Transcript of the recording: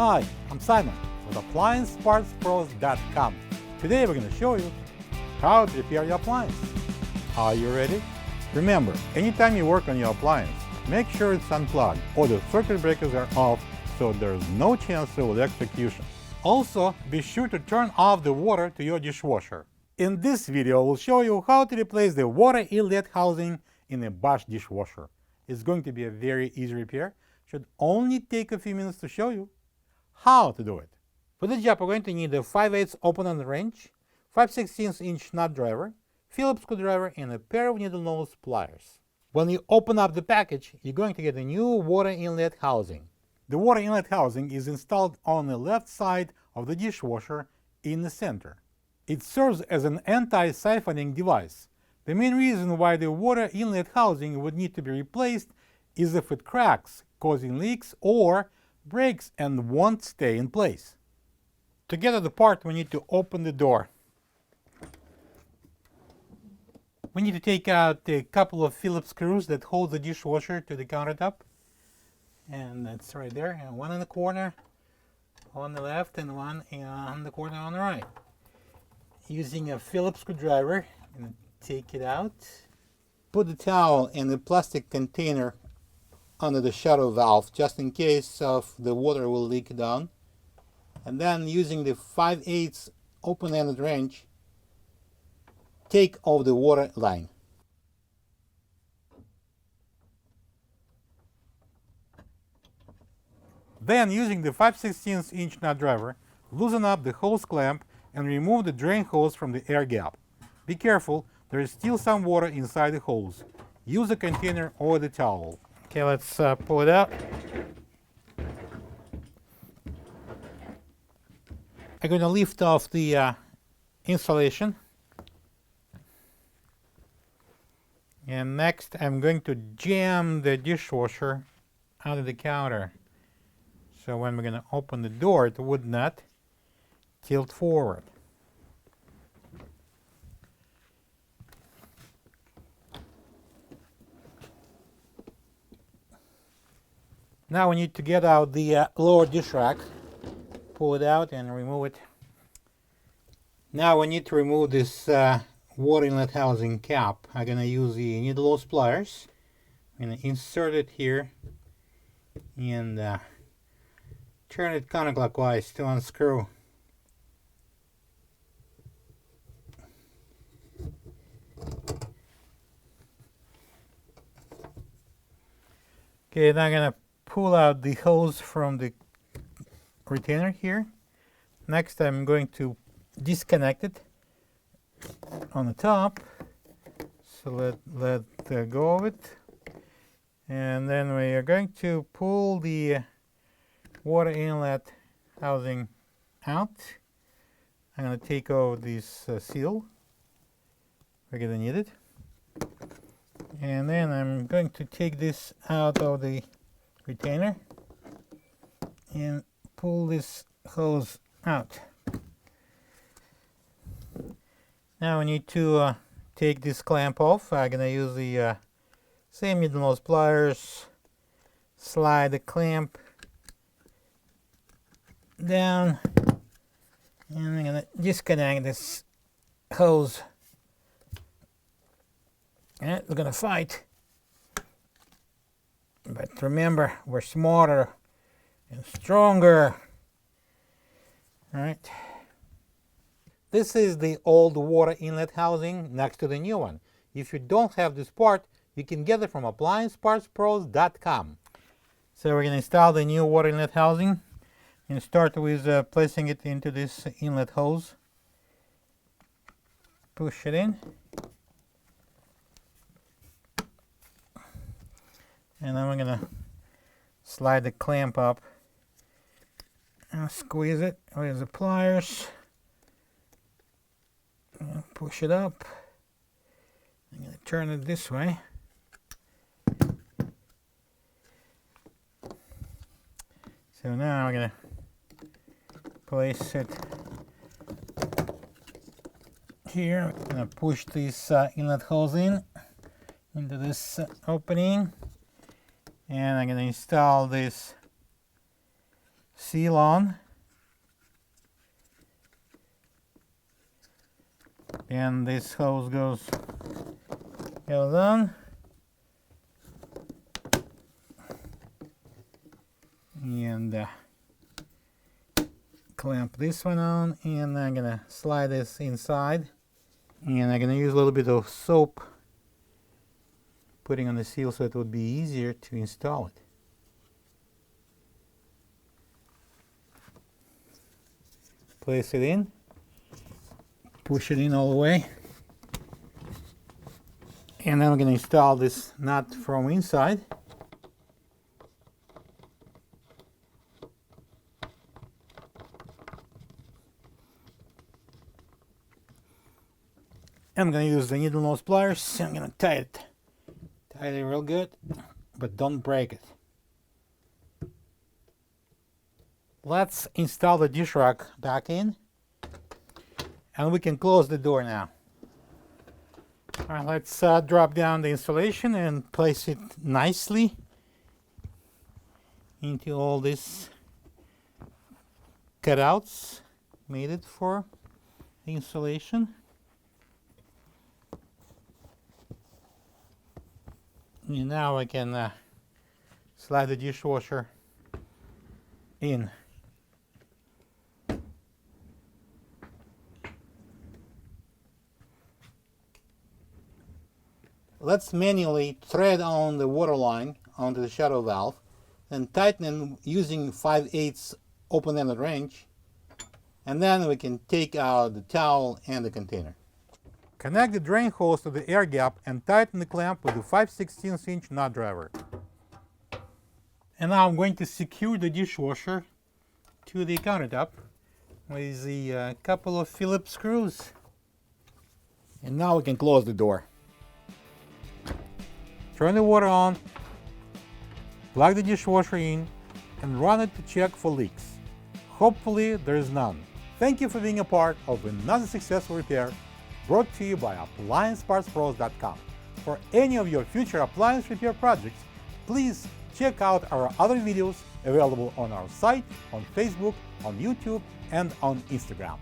Hi, I'm Simon with AppliancePartsPros.com. Today we're going to show you how to repair your appliance. Are you ready? Remember, anytime you work on your appliance, make sure it's unplugged or the circuit breakers are off so there's no chance of electrocution. Also, be sure to turn off the water to your dishwasher. In this video, we'll show you how to replace the water inlet housing in a Bosch dishwasher. It's going to be a very easy repair. Should only take a few minutes to show you how to do it. For this job, we're going to need a 5/8 open-end wrench, 5/16 inch nut driver, Phillips screwdriver, and a pair of needle-nose pliers. When you open up the package, you're going to get a new water inlet housing. The water inlet housing is installed on the left side of the dishwasher in the center. It serves as an anti-siphoning device. The main reason why the water inlet housing would need to be replaced is if it cracks, causing leaks, or breaks and won't stay in place. To get it apart, we need to open the door. We need to take out a couple of Phillips screws that hold the dishwasher to the countertop. And that's right there, and one in the corner on the left and one in the corner on the right. Using a Phillips screwdriver, I'm going to take it out. Put the towel in the plastic container under the shutter valve just in case of the water will leak down. And then using the 5/8 open-ended wrench, take off the water line. Then, using the 5/16 inch nut driver, loosen up the hose clamp and remove the drain hose from the air gap. Be careful, there is still some water inside the hose. Use a container or the towel. Okay, let's pull it out. I'm going to lift off the insulation. And next, I'm going to jam the dishwasher out of the counter. So when we're going to open the door, it would not tilt forward. Now we need to get out the lower dish rack. Pull it out and remove it. Now we need to remove this water inlet housing cap. I'm going to use the needle-nose pliers. I'm going to insert it here and turn it counterclockwise to unscrew. Okay, now I'm going to pull out the hose from the retainer here. Next, I'm going to disconnect it on the top. So let go of it. And then we are going to pull the water inlet housing out. I'm going to take off this seal. We're going to need it. And then I'm going to take this out of the retainer and pull this hose out. Now we need to take this clamp off. I'm going to use the same needle-nose pliers, slide the clamp down, and I'm going to disconnect this hose. And we're going to fight. But remember, we're smarter and stronger. All right. This is the old water inlet housing next to the new one. If you don't have this part, you can get it from AppliancePartsPros.com. So we're going to install the new water inlet housing and start with placing it into this inlet hose. Push it in. And then we're going to slide the clamp up and squeeze it with the pliers. And push it up. I'm going to turn it this way. So now I'm going to place it here. I'm going to push this inlet hose into this opening. And I'm going to install this seal on. And this hose goes on. And clamp this one on, and I'm gonna slide this inside, and I'm gonna use a little bit of soap putting on the seal so it would be easier to install it. Place it in, push it in all the way, and then I'm gonna install this nut from inside. I'm going to use the needlenose pliers. I'm going to tie it real good, but don't break it. Let's install the dish rack back in, and we can close the door now. All right, let's drop down the installation and place it nicely into all these cutouts made it for the installation. And now I can slide the dishwasher in. Let's manually thread on the water line onto the shadow valve, then tighten it using 5/8 open-ended wrench, and then we can take out the towel and the container. Connect the drain hose to the air gap and tighten the clamp with the 5/16" nut driver. And now I'm going to secure the dishwasher to the countertop with a couple of Phillips screws. And now we can close the door. Turn the water on, plug the dishwasher in, and run it to check for leaks. Hopefully there is none. Thank you for being a part of another successful repair brought to you by AppliancePartsPros.com. For any of your future appliance repair projects, please check out our other videos available on our site, on Facebook, on YouTube, and on Instagram.